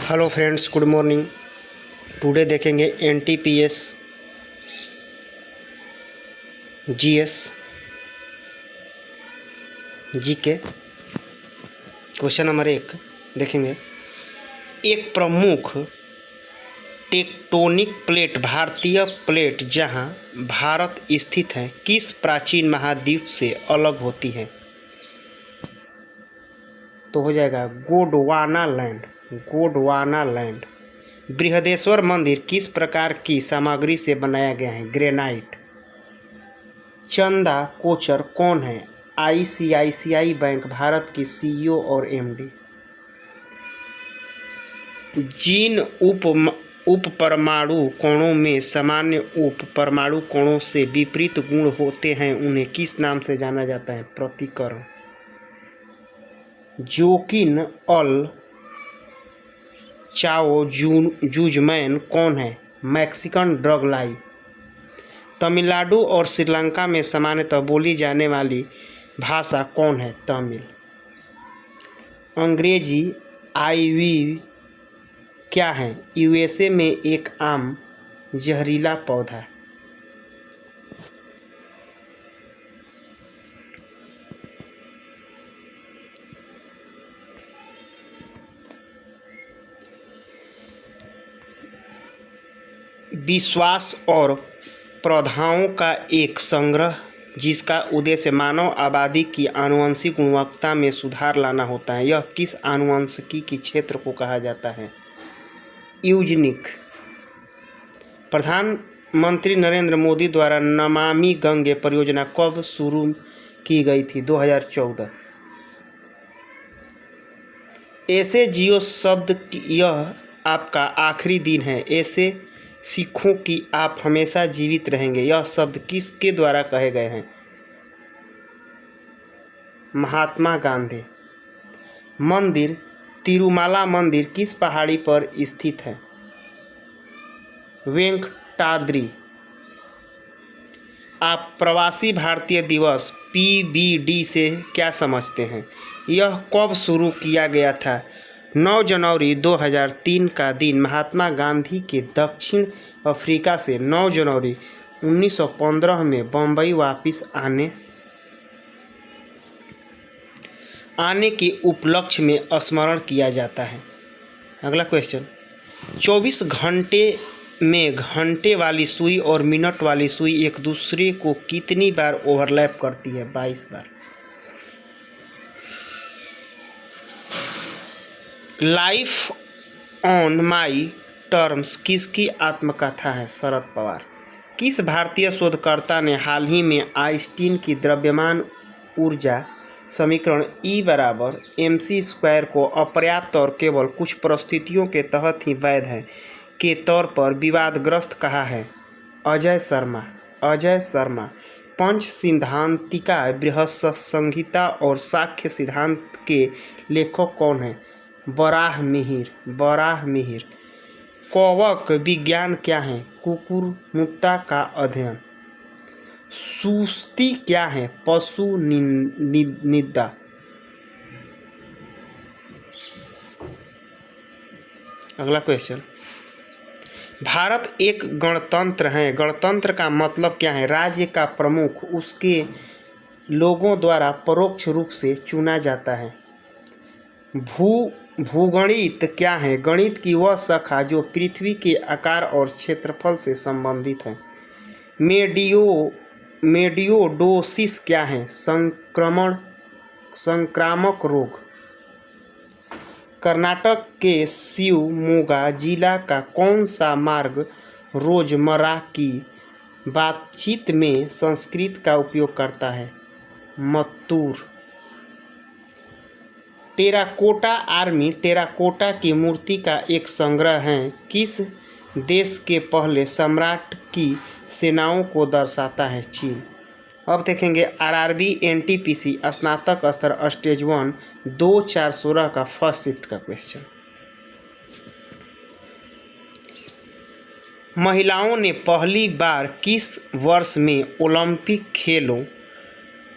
Hello friends, good morning. Today देखेंगे NTPS GS GK. Question number 1 देखेंगे। एक प्रमुख टेक्टोनिक प्लेट भारतीय प्लेट जहां भारत स्थित है किस प्राचीन महाद्वीप से अलग होती है? तो हो जाएगा गोंडवाना लैंड। गोंडवाना लैंड। बृहदेश्वर मंदिर किस प्रकार की सामग्री से बनाया गया है? ग्रेनाइट। चंदा कोचर कौन है? आईसीआईसीआई बैंक भारत की सीईओ और एमडी। जिन उप परमाणु कोणों में सामान्य उप परमाणु कोणों से विपरीत गुण होते हैं उन्हें किस नाम से जाना जाता है? प्रतिकरण। जोकिन अल चाओ जूजमैन कौन है? मैक्सिकन ड्रग लाई। तमिलनाडु और श्रीलंका में सामान्यतः बोली जाने वाली भाषा कौन है? तमिल। अंग्रेजी आईवी क्या है? यूएसए में एक आम जहरीला पौधा। विश्वास और प्रथाओं का एक संग्रह जिसका उद्देश्य मानव आबादी की आनुवंशिक गुणवत्ता में सुधार लाना होता है। यह किस आनुवंशिकी के क्षेत्र को कहा जाता है? यूजेनिक। प्रधानमंत्री नरेंद्र मोदी द्वारा नमामि गंगे परियोजना कब शुरू की गई थी? 2014। ऐसे जियो शब्द यह आपका आखिरी दिन है, ऐसे सीखो कि आप हमेशा जीवित रहेंगे। यह शब्द किसके द्वारा कहे गए हैं? महात्मा गांधी। मंदिर तिरुमाला मंदिर किस पहाड़ी पर स्थित है? वेंकटाद्रि। आप प्रवासी भारतीय दिवस पीबीडी से क्या समझते हैं? यह कब शुरू किया गया था? 9 जनवरी 2003 का दिन महात्मा गांधी के दक्षिण अफ्रीका से 9 जनवरी 1915 में बम्बई वापस आने के उपलक्ष्य में स्मरण किया जाता है। अगला क्वेश्चन। 24 घंटे में घंटे वाली सुई और मिनट वाली सुई एक दूसरे को कितनी बार ओवरलैप करती है? 22 बार। लाइफ ऑन माई टर्म्स किसकी आत्मकथा है? शरद पवार। किस भारतीय शोधकर्ता ने हाल ही में आइंस्टीन की द्रव्यमान ऊर्जा समीकरण E बराबर mc² को अपर्याप्त और केवल कुछ परिस्थितियों के तहत ही वैध है के तौर पर विवादग्रस्त कहा है? अजय शर्मा। अजय शर्मा। पंच सिद्धांतिका बृहत्संहिता और सांख्य सिद्धांत के लेखक कौन हैं? बराह मिहिर। बराह मिहिर। कवक विज्ञान क्या है? कुकुरमुत्ता का अध्ययन। सुस्ती क्या है? पशु निंदा। अगला क्वेश्चन। भारत एक गणतंत्र है। गणतंत्र का मतलब क्या है? राज्य का प्रमुख उसके लोगों द्वारा परोक्ष रूप से चुना जाता है। भूगणित क्या है? गणित की वह शाखा जो पृथ्वी के आकार और क्षेत्रफल से संबंधित है। मेडियोडोसिस क्या है? संक्रामक रोग। कर्नाटक के शिवमोगा जिला का कौन सा मार्ग रोजमर्रा की बातचीत में संस्कृत का उपयोग करता है? मत्तूर। टेराकोटा आर्मी टेराकोटा की मूर्ति का एक संग्रह है। किस देश के पहले सम्राट की सेनाओं को दर्शाता है? चीन। अब देखेंगे आरआरबी एनटीपीसी स्नातक स्तर स्टेज 1 2416 का फर्स्ट शिफ्ट का क्वेश्चन। महिलाओं ने पहली बार किस वर्ष में ओलंपिक खेलों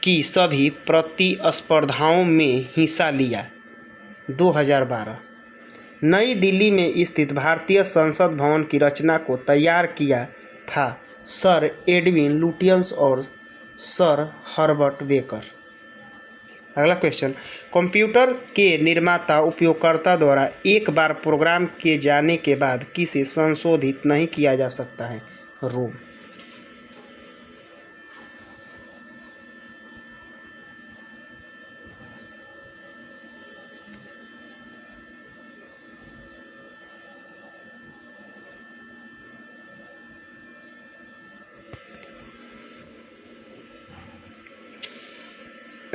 की सभी प्रतिस्पर्धाओं में हिस्सा लिया? 2012। नई दिल्ली में स्थित भारतीय संसद भवन की रचना को तैयार किया था सर एडविन लुटियंस और सर हर्बर्ट बेकर। अगला क्वेश्चन, कंप्यूटर के निर्माता उपयोगकर्ता द्वारा एक बार प्रोग्राम किए जाने के बाद किसे संशोधित नहीं किया जा सकता है? रोम।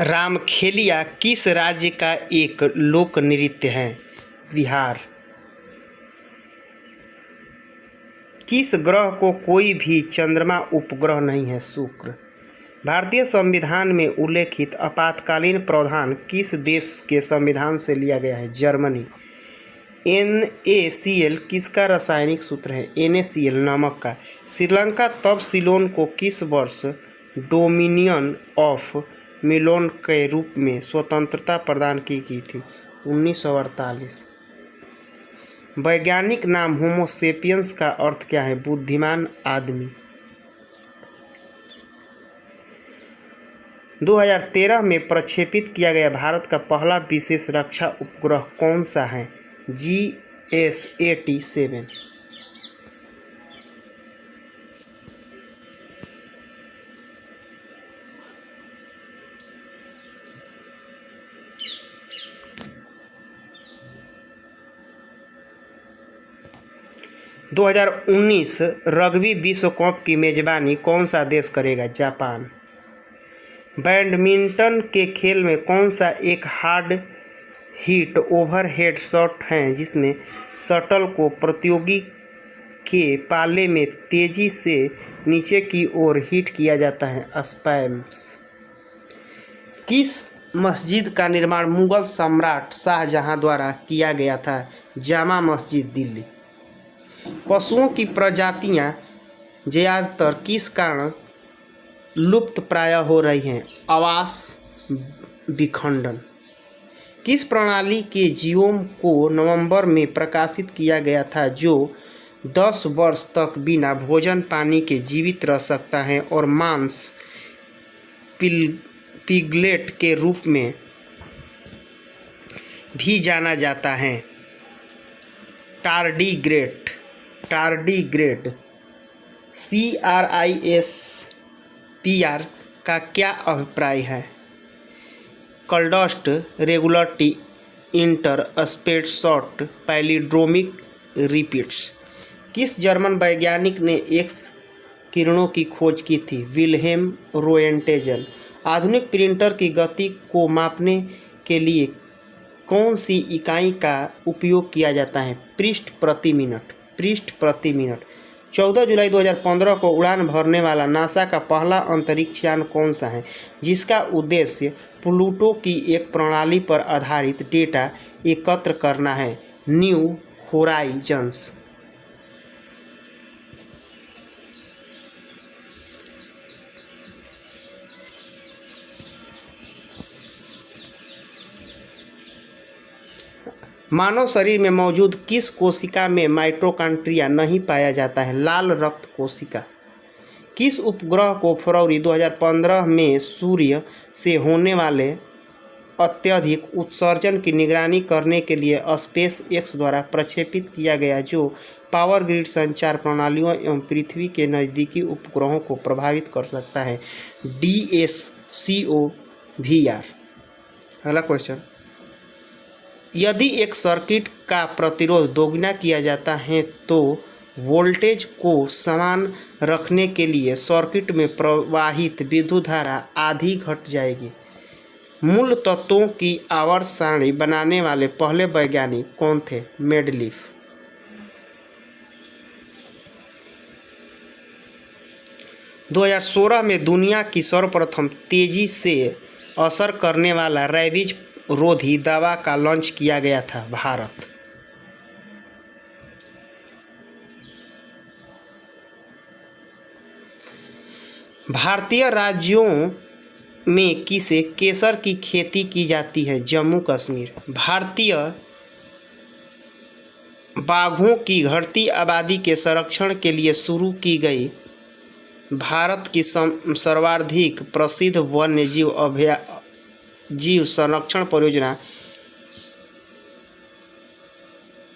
रामखेलिया किस राज्य का एक लोक नृत्य है? बिहार। किस ग्रह को कोई भी चंद्रमा उपग्रह नहीं है? शुक्र। भारतीय संविधान में उल्लेखित आपातकालीन प्रावधान किस देश के संविधान से लिया गया है? जर्मनी। NaCl किसका रासायनिक सूत्र है? NaCl नमक का। श्रीलंका तब सिलोन को किस वर्ष डोमिनियन ऑफ मिलोन के रूप में स्वतंत्रता प्रदान की गई थी? 1948। वैज्ञानिक नाम होमो सेपियंस का अर्थ क्या है? बुद्धिमान आदमी। 2013 में प्रक्षेपित किया गया भारत का पहला विशेष रक्षा उपग्रह कौन सा है? GS-87। 2019 रग्बी विश्व कप की मेजबानी कौन सा देश करेगा? जापान। बैडमिंटन के खेल में कौन सा एक हार्ड हिट ओवरहेड शॉट है जिसमें शटल को प्रतियोगी के पाले में तेजी से नीचे की ओर हिट किया जाता है? स्पैम्स। किस मस्जिद का निर्माण मुगल सम्राट शाहजहां द्वारा किया गया था? जामा मस्जिद, दिल्ली। पशुओं की प्रजातियां ज़्यादातर किस कारण लुप्त प्राय हो रही हैं? आवास विखंडन। किस प्रणाली के जीवों को नवंबर में प्रकाशित किया गया था जो 10 वर्ष तक बिना भोजन पानी के जीवित रह सकता है और मांस पिगलेट के रूप में भी जाना जाता है? टार्डीग्रेड। CRISPR का क्या अभिप्राय है? Clustered regularity inter space short palindromic repeats. किस जर्मन वैज्ञानिक ने एक्स किरणों की खोज की थी? Wilhelm Roentgen. आधुनिक प्रिंटर की गति को मापने के लिए कौन सी इकाई का उपयोग किया जाता है? पृष्ठ प्रति मिनट। 14 जुलाई 2015 को उड़ान भरने वाला नासा का पहला अंतरिक्ष यान कौन सा है जिसका उद्देश्य प्लूटो की एक प्रणाली पर आधारित डेटा एकत्र करना है? New Horizons. मानव शरीर में मौजूद किस कोशिका में माइटोकॉन्ड्रिया नहीं पाया जाता है? लाल रक्त कोशिका। किस उपग्रह को फरवरी 2015 में सूर्य से होने वाले अत्यधिक उत्सर्जन की निगरानी करने के लिए स्पेस एक्स द्वारा प्रक्षेपित किया गया जो पावर ग्रिड संचार प्रणालियों एवं पृथ्वी के नज़दीकी उपग्रहों को प्रभावित कर सकता है? DSCOVR। अगला क्वेश्चन, यदि एक सर्किट का प्रतिरोध दोगुना किया जाता है तो वोल्टेज को समान रखने के लिए सर्किट में प्रवाहित विद्युत धारा आधी घट जाएगी। मूल तत्वों की आवर्त सारणी बनाने वाले पहले वैज्ञानिक कौन थे? मेंडलीफ। - 2016 में दुनिया की सर्वप्रथम तेजी से असर करने वाला रैबीज रोधी दवा का लॉन्च किया गया था? भारत। भारतीय राज्यों में किसे केसर की खेती की जाती है? जम्मू कश्मीर। भारतीय बाघों की घटती आबादी के संरक्षण के लिए शुरू की गई भारत की सर्वाधिक प्रसिद्ध जीव संरक्षण परियोजना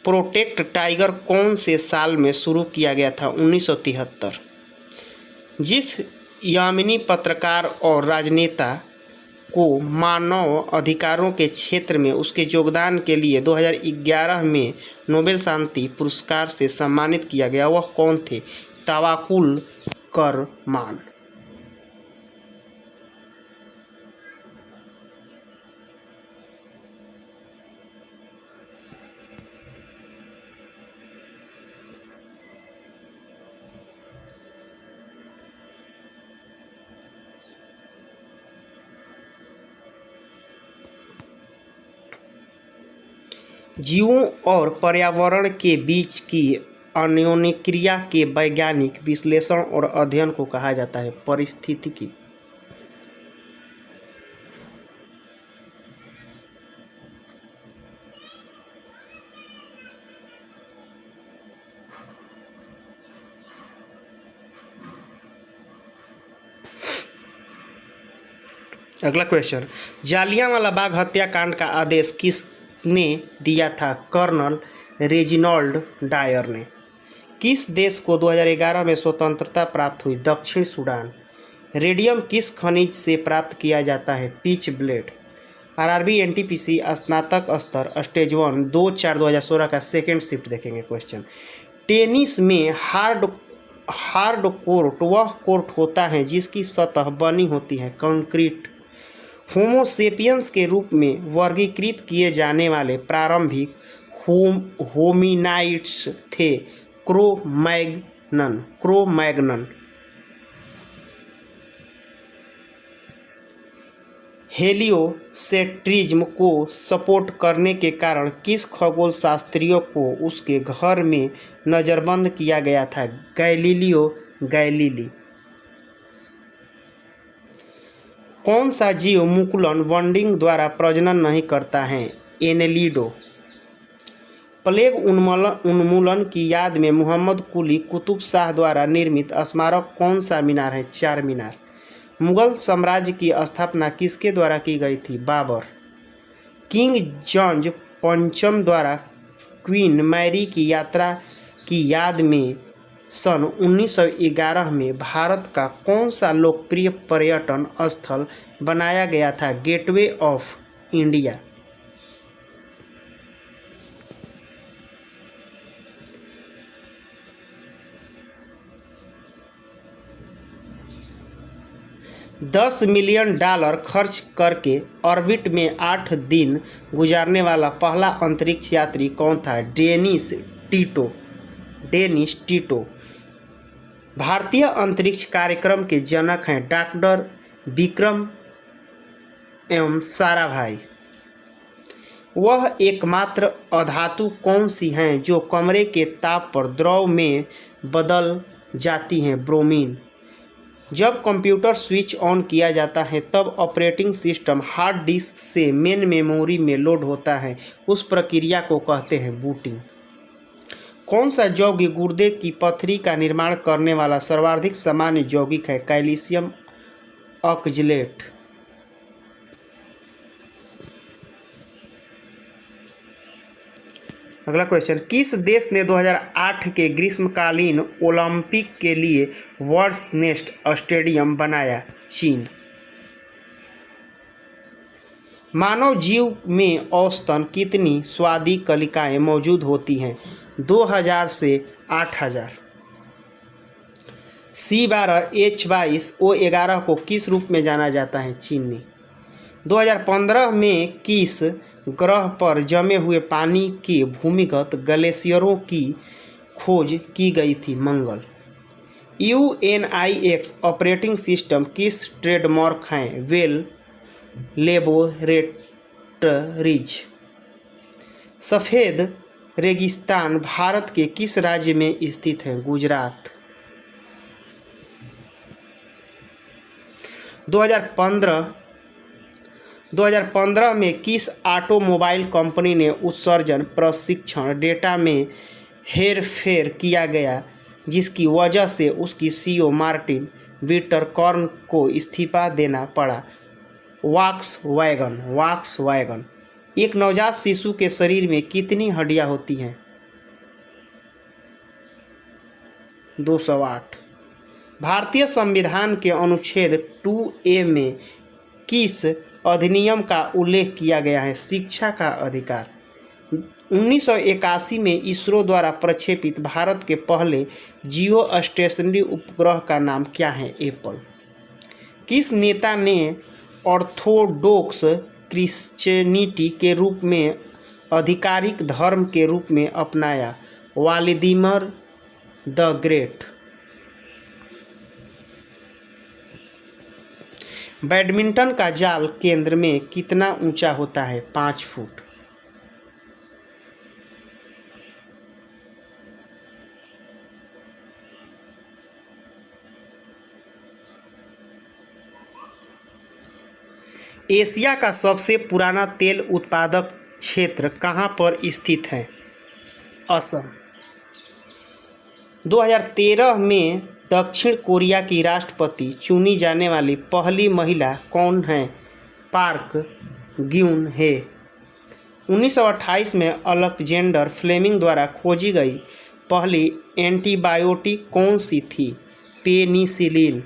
प्रोटेक्ट टाइगर कौन से साल में शुरू किया गया था? 1973। जिस यमनी पत्रकार और राजनेता को मानव अधिकारों के क्षेत्र में उसके योगदान के लिए 2011 में नोबेल शांति पुरस्कार से सम्मानित किया गया, वह कौन थे? तवाकुल करमान। जीवों और पर्यावरण के बीच की अन्योन्यक्रिया के वैज्ञानिक विश्लेषण और अध्ययन को कहा जाता है पारिस्थितिकी। अगला क्वेश्चन, जालियांवाला बाग हत्याकांड का आदेश किसने दिया था? कर्नल रेजिनाल्ड डायर ने। किस देश को 2011 में स्वतंत्रता प्राप्त हुई? दक्षिण सूडान। रेडियम किस खनिज से प्राप्त किया जाता है? Pitch blade. आरआरबी एनटीपीसी स्नातक स्तर स्टेज 1 2/4/2016 का सेकेंड शिफ्ट देखेंगे। क्वेश्चन, टेनिस में हार्ड कोर्ट वह कोर्ट होता है जिसकी सतह बनी होती है कंक्रीट। होमो सेपियंस के रूप में वर्गीकृत किए जाने वाले प्रारंभिक होमिनाइड्स थे क्रो-मैग्नन। हेलियोसेंट्रिज्म को सपोर्ट करने के कारण किस खगोल शास्त्री को उसके घर में नज़रबंद किया गया था? Galileo Galilei. कौन सा जीव मुकुलन बंडिंग द्वारा प्रजनन नहीं करता है? एनेलिडो। प्लेग उन्मूलन की याद में मोहम्मद कुली कुतुब शाह द्वारा निर्मित स्मारक कौन सा मीनार है? चार मीनार। मुगल साम्राज्य की स्थापना किसके द्वारा की गई थी? बाबर। किंग जॉर्ज पंचम द्वारा क्वीन मैरी की यात्रा की याद में सन 1911 में भारत का कौन सा लोकप्रिय पर्यटन स्थल बनाया गया था? Gateway of India. $10 मिलियन खर्च करके ऑर्बिट में 8 दिन गुजारने वाला पहला अंतरिक्ष यात्री कौन था? Dennis Tito. भारतीय अंतरिक्ष कार्यक्रम के जनक हैं डॉक्टर विक्रम एवं साराभाई। वह एकमात्र अधातु कौन सी हैं जो कमरे के ताप पर द्रव में बदल जाती हैं? ब्रोमीन। जब कंप्यूटर स्विच ऑन किया जाता है तब ऑपरेटिंग सिस्टम हार्ड डिस्क से मेन मेमोरी में लोड होता है, उस प्रक्रिया को कहते हैं बूटिंग। कौन सा यौगिक गुर्दे की पथरी का निर्माण करने वाला सर्वाधिक सामान्य यौगिक है? Calcium oxalate. अगला क्वेश्चन, किस देश ने 2008 के ग्रीष्मकालीन ओलंपिक के लिए बर्ड्स नेस्ट स्टेडियम बनाया? चीन। मानव जीव में औसतन कितनी स्वादी कलिकाएं मौजूद होती हैं? 2000 से 8000। C12H22O11 को किस रूप में जाना जाता है? चीनी। 2015 में किस ग्रह पर जमे हुए पानी के भूमिगत ग्लेशियरों की खोज की गई थी? मंगल। UNIX ऑपरेटिंग सिस्टम किस ट्रेडमार्क हैं? Well laboratories. सफ़ेद रेगिस्तान भारत के किस राज्य में स्थित है? गुजरात। 2015 2015 में किस ऑटोमोबाइल कंपनी ने उत्सर्जन प्रशिक्षण डेटा में हेरफेर किया गया जिसकी वजह से उसकी सीईओ मार्टिन विटरकॉर्न को इस्तीफा देना पड़ा? वॉक्सवैगन। एक नवजात शिशु के शरीर में कितनी हड्डियां होती हैं? 208। भारतीय संविधान के अनुच्छेद 2A में किस अधिनियम का उल्लेख किया गया है? शिक्षा का अधिकार। 1981 में इसरो द्वारा प्रक्षेपित भारत के पहले जियो स्टेशनरी उपग्रह का नाम क्या है? एप्पल। किस नेता ने ऑर्थोडॉक्स क्रिश्चियनिटी के रूप में आधिकारिक धर्म के रूप में अपनाया? Vladimir the great. बैडमिंटन का जाल केंद्र में कितना ऊंचा होता है? 5 फुट। एशिया का सबसे पुराना तेल उत्पादक क्षेत्र कहाँ पर स्थित है? असम। 2013 में दक्षिण कोरिया की राष्ट्रपति चुनी जाने वाली पहली महिला कौन है? पार्क ग्यून हे। 1928 में अलेक्जेंडर फ्लेमिंग द्वारा खोजी गई पहली एंटीबायोटिक कौन सी थी? पेनिसिलिन।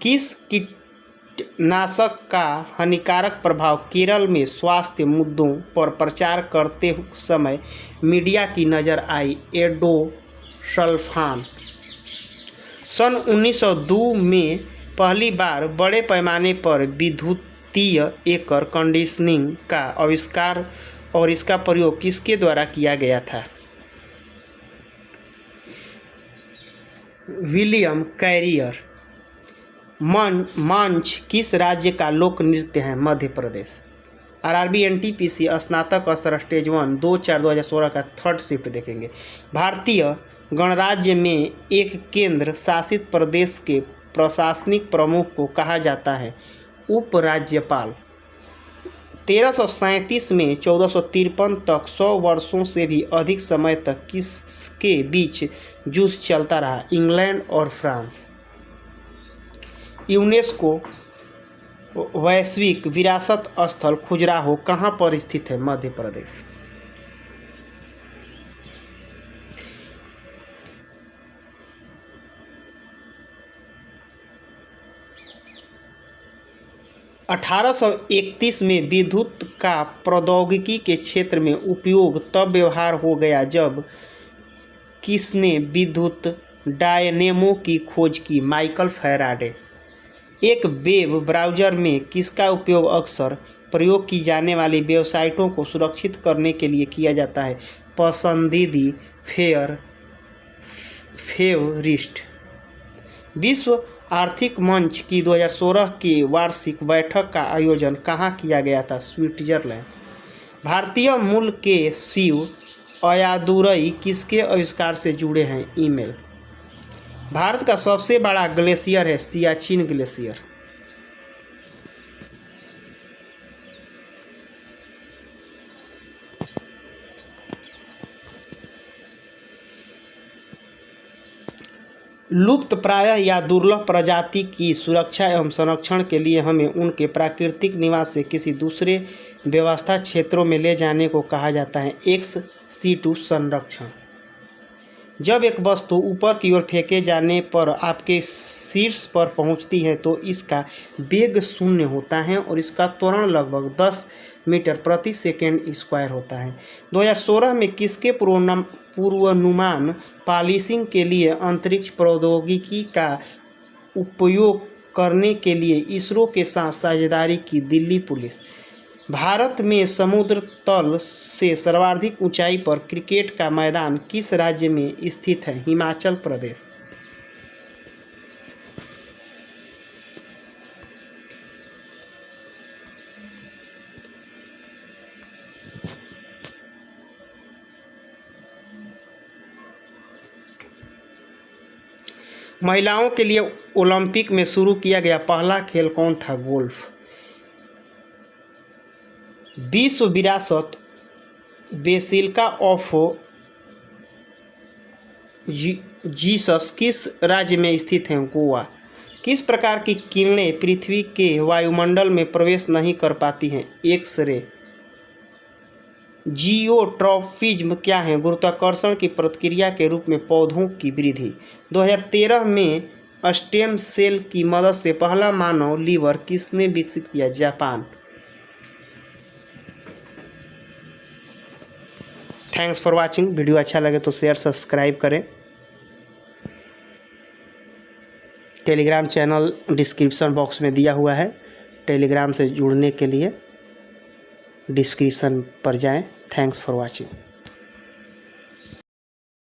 किस कीटनाशक का हानिकारक प्रभाव केरल में स्वास्थ्य मुद्दों पर प्रचार करते समय मीडिया की नज़र आई? एडोसल्फान। सन 1902 में पहली बार बड़े पैमाने पर विद्युतीय एयर कंडीशनिंग का आविष्कार और इसका प्रयोग किसके द्वारा किया गया था? William Carrier. मंच किस राज्य का लोक नृत्य है? मध्य प्रदेश। आरआरबी एनटीपीसी स्नातक स्तर स्टेज 1 2/4/2016 का 3rd शिफ्ट देखेंगे। भारतीय गणराज्य में एक केंद्र शासित प्रदेश के प्रशासनिक प्रमुख को कहा जाता है? उपराज्यपाल। 1337 में 1453 तक 100 वर्षों से भी अधिक समय तक किसके बीच युद्ध चलता रहा? इंग्लैंड और फ्रांस। यूनेस्को वैश्विक विरासत स्थल खजुराहो कहाँ पर स्थित है? मध्य प्रदेश। अठारह सौ 31 में विद्युत का प्रौद्योगिकी के क्षेत्र में उपयोग तब व्यवहार हो गया जब किसने विद्युत डायनेमो की खोज की? Michael Faraday. एक वेब ब्राउज़र में किसका उपयोग अक्सर प्रयोग की जाने वाली वेबसाइटों को सुरक्षित करने के लिए किया जाता है? पसंदीदा फेवरिट। विश्व आर्थिक मंच की 2016 की वार्षिक बैठक का आयोजन कहाँ किया गया था? स्विट्जरलैंड। भारतीय मूल के शिव अय्यादुरई किसके आविष्कार से जुड़े हैं? ईमेल। भारत का सबसे बड़ा ग्लेशियर है सियाचिन ग्लेशियर। लुप्त प्रायः या दुर्लभ प्रजाति की सुरक्षा एवं संरक्षण के लिए हमें उनके प्राकृतिक निवास से किसी दूसरे व्यवस्था क्षेत्रों में ले जाने को कहा जाता है? एक्स सीटू संरक्षण। जब एक वस्तु ऊपर की ओर फेंके जाने पर आपके शीर्ष पर पहुंचती है तो इसका वेग 0 होता है और इसका त्वरण लगभग 10 मीटर प्रति सेकंड स्क्वायर होता है। 2016 में किसके पूर्वानुमान पॉलिसिंग के लिए अंतरिक्ष प्रौद्योगिकी का उपयोग करने के लिए इसरो के साथ साझेदारी की? दिल्ली पुलिस। भारत में समुद्र तल से सर्वाधिक ऊंचाई पर क्रिकेट का मैदान किस राज्य में स्थित है? हिमाचल प्रदेश। महिलाओं के लिए ओलंपिक में शुरू किया गया पहला खेल कौन था? गोल्फ। विश्व विरासत बेसिलिका ऑफ जीसस किस राज्य में स्थित है? गोवा। किस प्रकार की किरणें पृथ्वी के वायुमंडल में प्रवेश नहीं कर पाती हैं? X ray. जियोट्रॉपिज्म क्या है? गुरुत्वाकर्षण की प्रतिक्रिया के रूप में पौधों की वृद्धि। 2013 में स्टेम सेल की मदद से पहला मानव लीवर किसने विकसित किया? Japan. Thanks for watching. Video अच्छा लगे तो शेयर सब्सक्राइब करें। टेलीग्राम चैनल डिस्क्रिप्शन बॉक्स में दिया हुआ है। टेलीग्राम से जुड़ने के लिए डिस्क्रिप्शन पर जाएं। Thanks for watching.